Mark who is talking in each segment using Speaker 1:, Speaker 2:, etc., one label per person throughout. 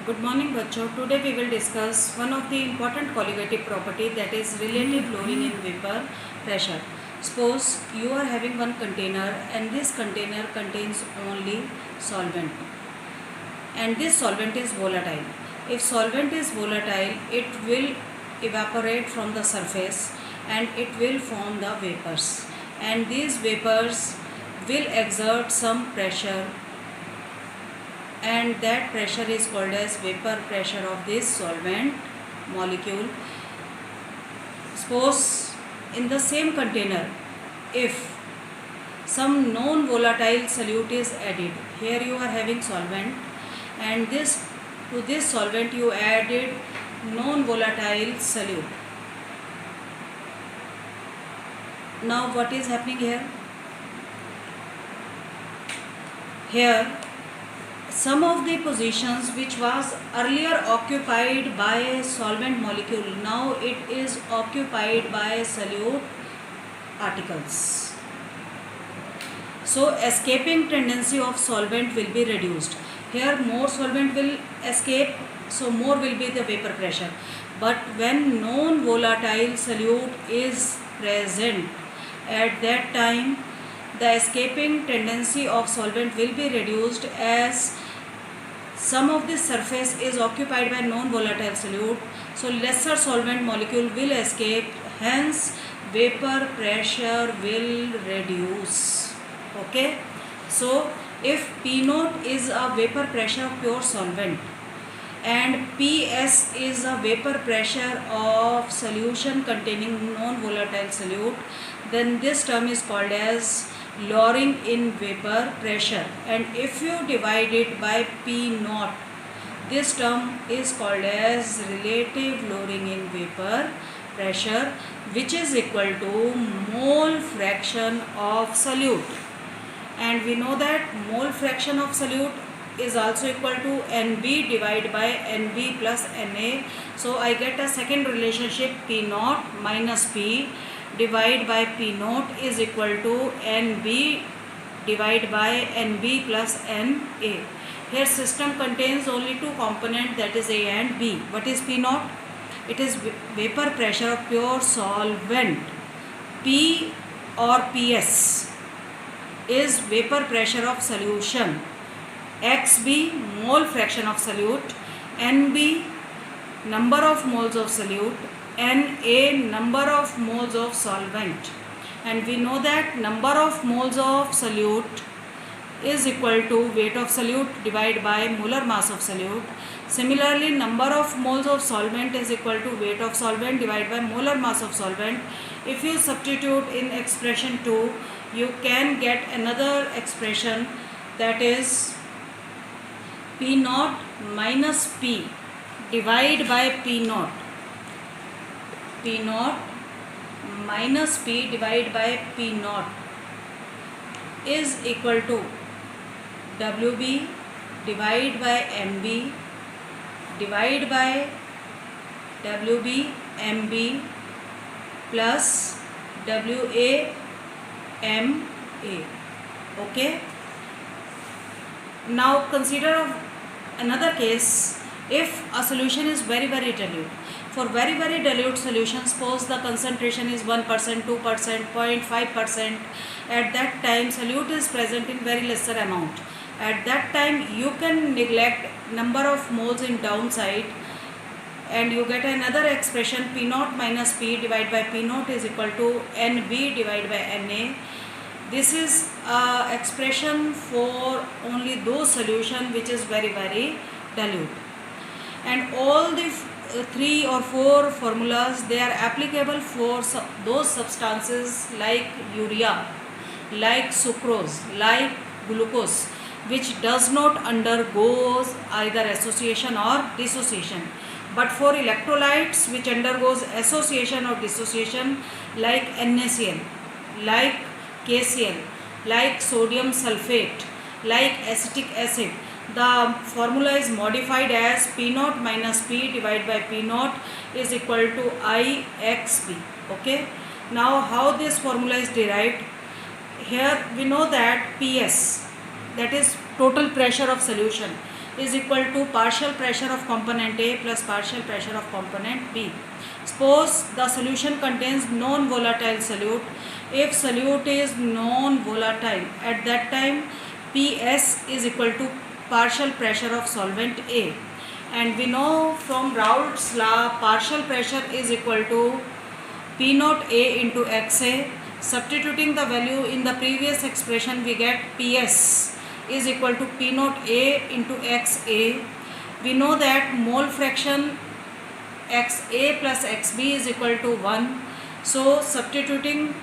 Speaker 1: Good morning, बच्चों. Today we will discuss one of the important colligative property, that is relative lowering in vapor pressure. Suppose you are having one container and this container contains only solvent, and this solvent is volatile. If solvent is volatile, it will evaporate from the surface and it will form the vapors, and these vapors will exert some pressure, and that pressure is called as vapor pressure of this solvent molecule. Suppose in the same container, if some non-volatile solute is added, here you are having solvent, and to this solvent you added non-volatile solute. Now what is happening here? Here some of the positions which was earlier occupied by a solvent molecule, now it is occupied by solute particles. So escaping tendency of solvent will be reduced. Here more solvent will escape, so more will be the vapor pressure. But when non-volatile solute is present, at that time the escaping tendency of solvent will be reduced, as some of the surface is occupied by non-volatile solute, so lesser solvent molecule will escape, hence vapor pressure will reduce. Okay, so if P0 is a vapor pressure of pure solvent and PS is a vapor pressure of solution containing non-volatile solute, then this term is called as lowering in vapor pressure, and if you divide it by P0, this term is called as relative lowering in vapor pressure, which is equal to mole fraction of solute, and we know that mole fraction of solute is also equal to NB divided by NB plus NA. So I get a second relationship, P0 minus P divide by P0 is equal to NB divided by NB plus NA. Here system contains only two components, that is A and B. What is P0? It is vapor pressure of pure solvent. P or PS is vapor pressure of solution. XB mole fraction of solute. NB number of moles of solute. Na number of moles of solvent, and we know that number of moles of solute is equal to weight of solute divided by molar mass of solute. Similarly, number of moles of solvent is equal to weight of solvent divided by molar mass of solvent. If you substitute in expression 2, you can get another expression, that is P0 minus P divided by P0. P0 minus P divided by P0 is equal to WB divided by MB divided by WB MB plus WA MA. Okay. Now consider another case. If a solution is very dilute, for very dilute solution, suppose the concentration is 1%, 2%, 0.5%, at that time solute is present in very lesser amount. At that time you can neglect number of moles in downside, and you get another expression, P0 minus P divided by P0 is equal to NB divided by NA. This is expression for only those solution which is very dilute, and all the 3 or 4 formulas, they are applicable for those substances like urea, like sucrose, like glucose, which does not undergoes either association or dissociation. But for electrolytes which undergoes association or dissociation, like NaCl, like KCl, like sodium sulfate, like acetic acid, the formula is modified as P0 minus P divided by P0 is equal to IXB. Okay. Now how this formula is derived? Here we know that PS, that is total pressure of solution, is equal to partial pressure of component A plus partial pressure of component B. Suppose the solution contains non-volatile solute. If solute is non-volatile, at that time PS is equal to partial pressure of solvent A. And we know from Raoult's law, partial pressure is equal to P naught A into XA. Substituting the value in the previous expression, we get PS is equal to P naught A into XA. We know that mole fraction XA plus XB is equal to 1. So substituting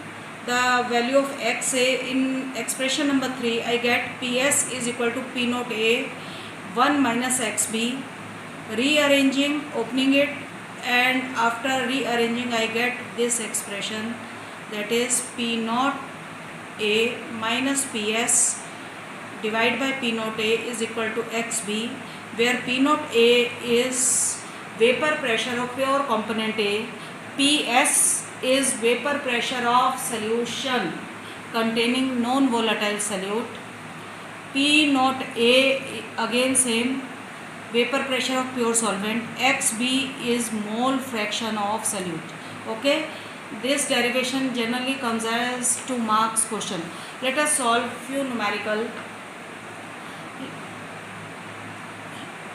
Speaker 1: the value of XA in expression number 3, I get PS is equal to P naught A 1 minus XB. Rearranging, opening it, and after rearranging I get this expression, that is P naught A minus PS divided by P naught A is equal to XB, where P naught A is vapor pressure of pure component A, PS is vapor pressure of solution containing non-volatile solute, P naught A again same, vapor pressure of pure solvent, XB is mole fraction of solute. Okay, this derivation generally comes as 2 marks question. Let us solve few numerical.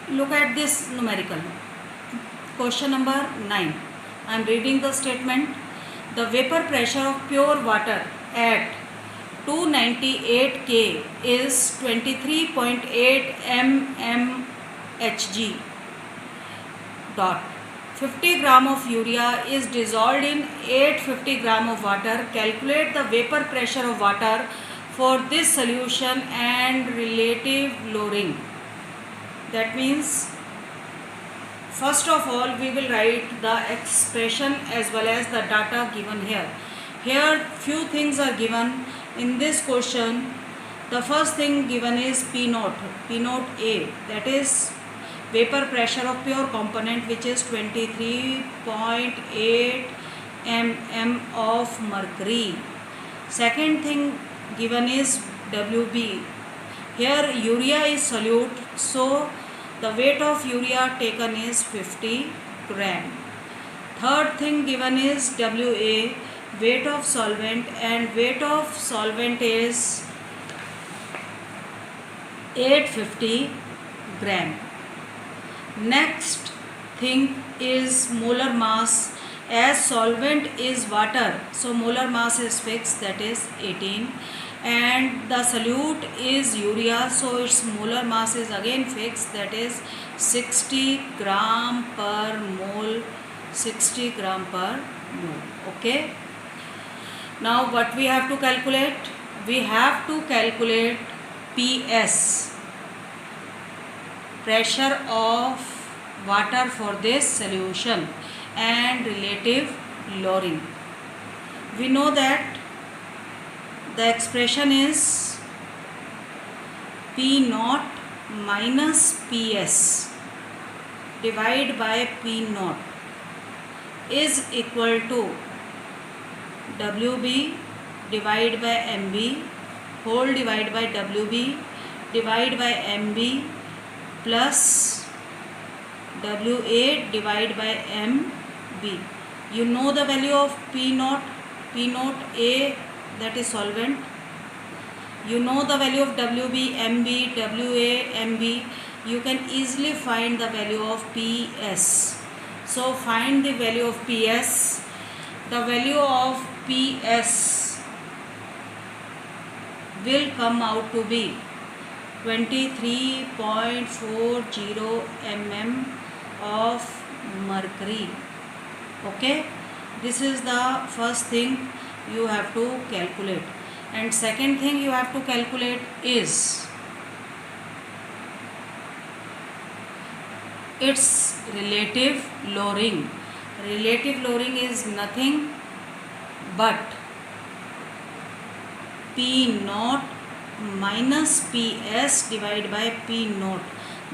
Speaker 1: Look at this numerical. Question number 9. I am reading the statement. The vapor pressure of pure water at 298 K is 23.8 mmHg. Dot. 50 gram of urea is dissolved in 850 gram of water. Calculate the vapor pressure of water for this solution and relative lowering. That means, first of all, we will write the expression as well as the data given here. Here few things are given in this question. The first thing given is P naught A, that is vapor pressure of pure component, which is 23.8 mm of mercury. Second thing given is WB. Here urea is solute, so the weight of urea taken is 50 gram. Third thing given is WA, weight of solvent, and weight of solvent is 850 gram. Next thing is molar mass. As solvent is water, so molar mass is fixed, that is 18, and the solute is urea, so its molar mass is again fixed, that is 60 gram per mole. 60 gram per mole. Okay. Now what we have to calculate? We have to calculate PS, pressure of water for this solution, and relative lowering. We know that the expression is P naught minus PS divided by P naught is equal to WB divided by MB whole divided by WB divided by MB plus WA divided by MB. You know the value of P naught A, that is solvent. You know the value of WB, MB, WA, MB. You can easily find the value of PS. So find the value of PS. The value of PS will come out to be 23.40 mm of mercury. Okay, this is the first thing you have to calculate, and second thing you have to calculate is its relative lowering. Relative lowering is nothing but P naught minus PS divided by P naught.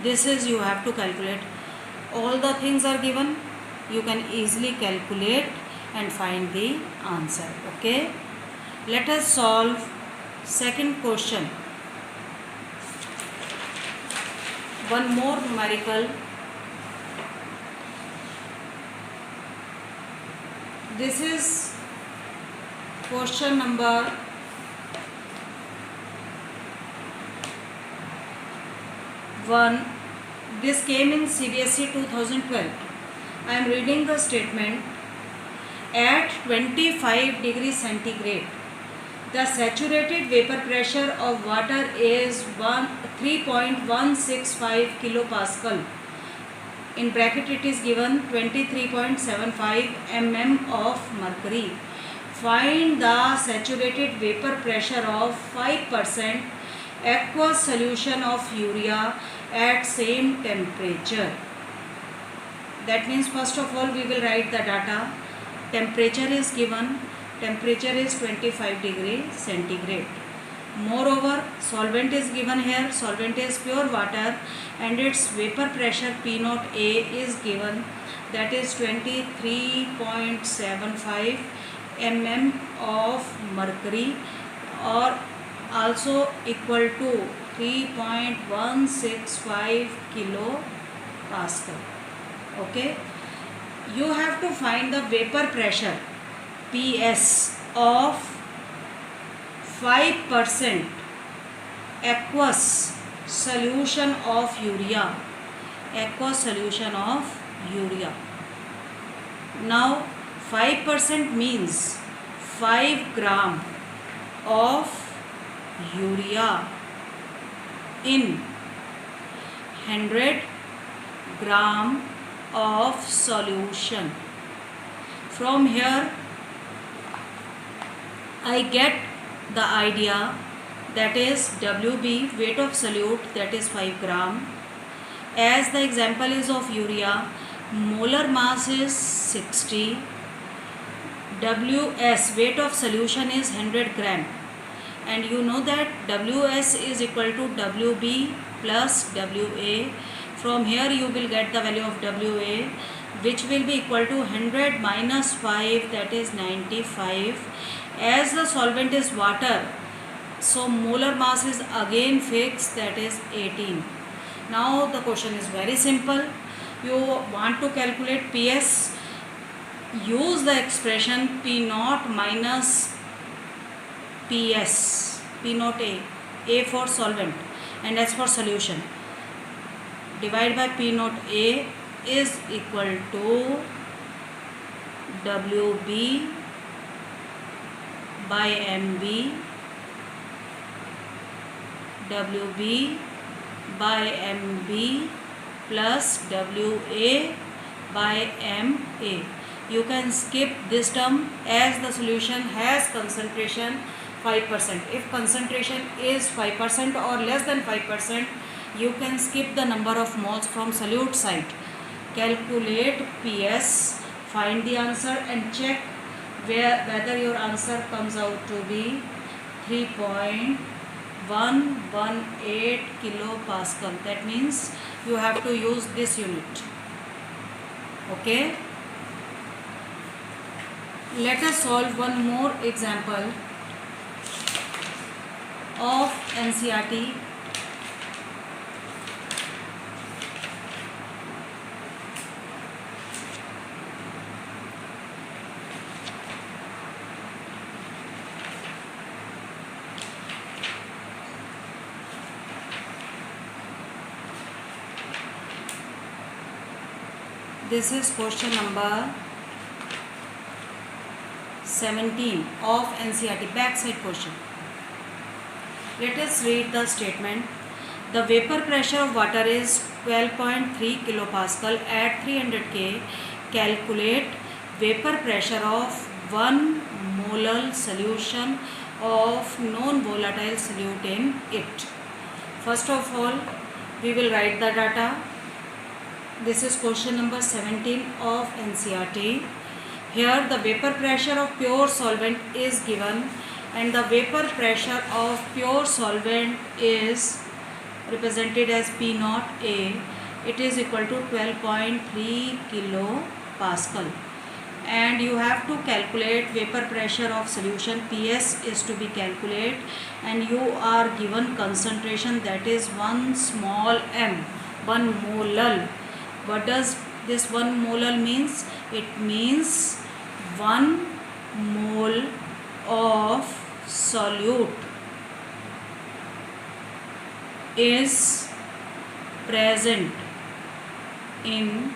Speaker 1: This is you have to calculate. All the things are given. You can easily calculate and find the answer. Okay. Let us solve second question. one more numerical. This is question number 1. This came in CBSE 2012. I am reading the statement. At 25 degrees centigrade, the saturated vapor pressure of water is 3.165 kilopascal. In bracket it is given 23.75 mm of mercury. Find the saturated vapor pressure of 5% aqueous solution of urea at same temperature. That means first of all we will write the data. Temperature is given. Temperature is 25 degree centigrade. Moreover, solvent is given here. Solvent is pure water and its vapor pressure P naught A is given. That is 23.75 mm of mercury, or also equal to 3.165 kilopascal. Okay. You have to find the vapor pressure PS of 5% aqueous solution of urea. Aqueous solution of urea. Now 5% means 5 gram of urea in 100 gram of solution. From here I get the idea, that is WB, weight of solute, that is 5 gram. As the example is of urea, molar mass is 60. WS, weight of solution, is 100 gram. And you know that WS is equal to WB plus WA. From here you will get the value of WA, which will be equal to 100 minus 5, that is 95. As the solvent is water, so molar mass is again fixed, that is 18. Now the question is very simple. You want to calculate PS, use the expression P naught minus PS, P naught A for solvent and S for solution. Divide by P naught A is equal to WB by MB, WB by MB plus WA by MA. You can skip this term as the solution has concentration 5%. If concentration is 5% or less than 5%, you can skip the number of moles from solute side. Calculate PS, find the answer and check whether your answer comes out to be 3.118 kilopascal. That means you have to use this unit. Okay. Let us solve one more example of NCERT. This is question number 17 of NCERT, backside question. Let us read the statement. The vapor pressure of water is 12.3 kilopascal at 300 K. Calculate vapor pressure of 1 molar solution of non-volatile solute in it. First of all, we will write the data. This is question number 17 of NCERT. Here the vapor pressure of pure solvent is given and the vapor pressure of pure solvent is represented as P naught A. It is equal to 12.3 kilopascal. And you have to calculate vapor pressure of solution. PS is to be calculated and you are given concentration, that is 1 small m. 1 molal. What does this 1 molal means? It means 1 mole of solute is present in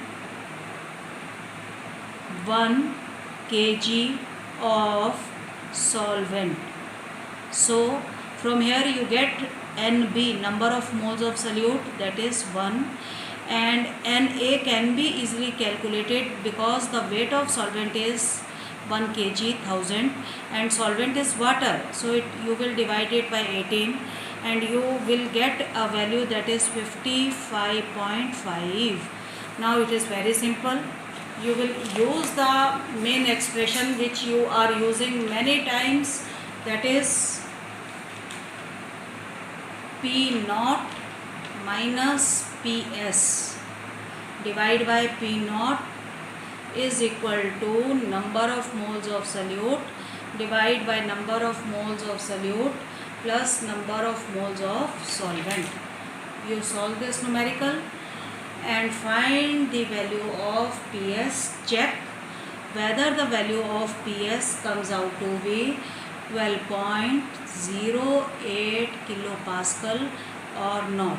Speaker 1: 1 kg of solvent. So from here you get NB, number of moles of solute, that is 1, and Na can be easily calculated because the weight of solvent is 1 kg 1000 and solvent is water, so you will divide it by 18 and you will get a value that is 55.5. Now it is very simple. You will use the main expression which you are using many times, that is P naught minus PS. Divide by P naught is equal to number of moles of solute divide by number of moles of solute plus number of moles of solvent. You solve this numerical and find the value of PS. Check whether the value of PS comes out to be 12.08 kilopascal or not.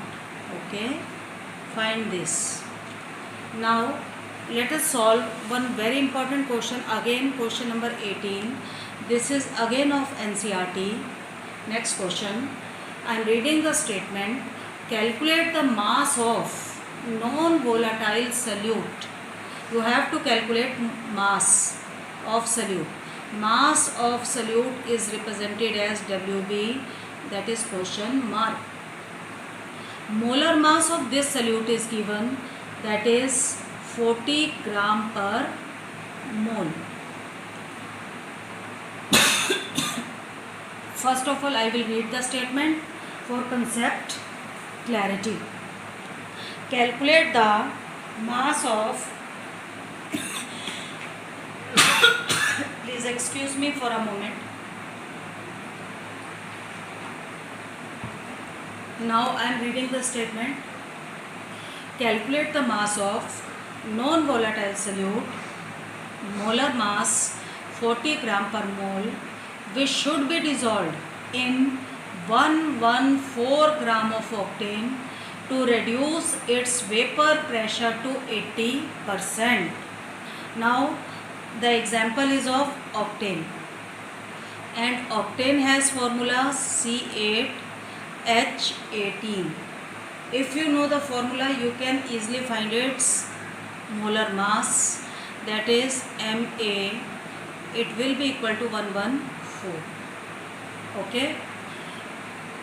Speaker 1: Okay, find this. Now let us solve one very important question, again question number 18. This is again of NCERT. Next question, I am reading the statement. Calculate the mass of non-volatile solute. You have to calculate mass of solute. Mass of solute is represented as WB, that is question mark. Molar mass of this solute is given, that is 40 gram per mole. First of all, I will read the statement for concept clarity. Calculate the mass of please excuse me for a moment. Now I am reading the statement. Calculate the mass of non-volatile solute, molar mass 40 gram per mole, which should be dissolved in 114 gram of octane to reduce its vapor pressure to 80%. Now the example is of octane, and octane has formula C8H18. If you know the formula, you can easily find its molar mass, that is Ma. It will be equal to 114. Okay.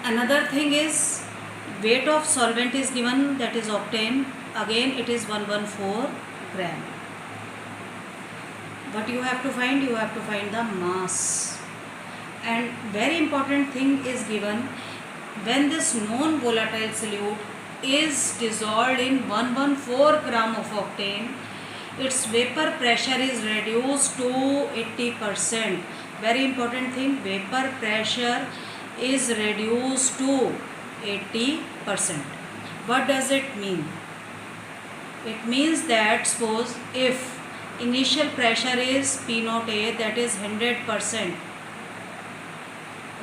Speaker 1: Another thing is weight of solvent is given, that is octane. Again it is 114 gram. What you have to find? You have to find the mass. And very important thing is given, when this non-volatile solute is dissolved in 114 gram of octane, its vapor pressure is reduced to 80%. Very important thing, vapor pressure is reduced to 80%. What does it mean? It means that suppose if initial pressure is P naught A, that is 100%.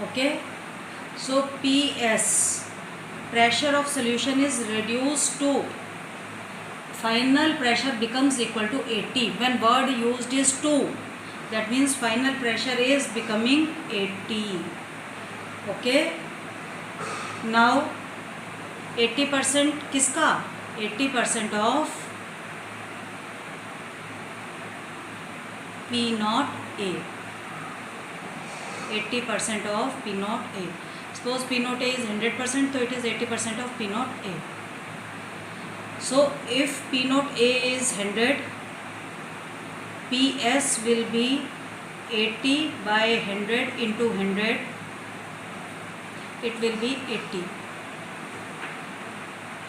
Speaker 1: Okay, so PS, pressure of solution is reduced to, final pressure becomes equal to 80. When word used is 2, that means final pressure is becoming 80. Okay, now 80% किसका? 80% of P naught A. 80% of P naught A. Suppose P naught A is 100%, so it is 80% of P naught A. So if P naught A is 100, PS will be 80 by 100 into 100. It will be 80.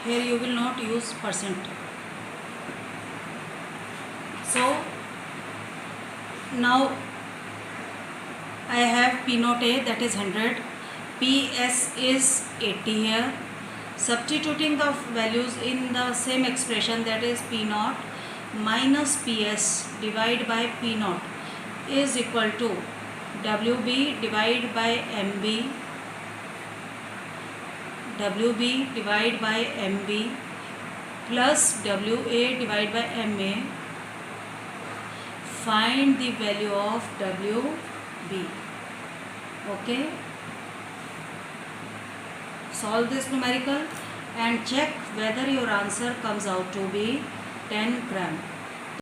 Speaker 1: Here you will not use percent. So now I have P naught A, that is 100. PS is 80 here. Substituting the values in the same expression, that is P naught minus PS divided by P naught is equal to WB divided by MB, WB divided by MB plus WA divided by MA. Find the value of WB. Okay. Solve this numerical and check whether your answer comes out to be 10 gram.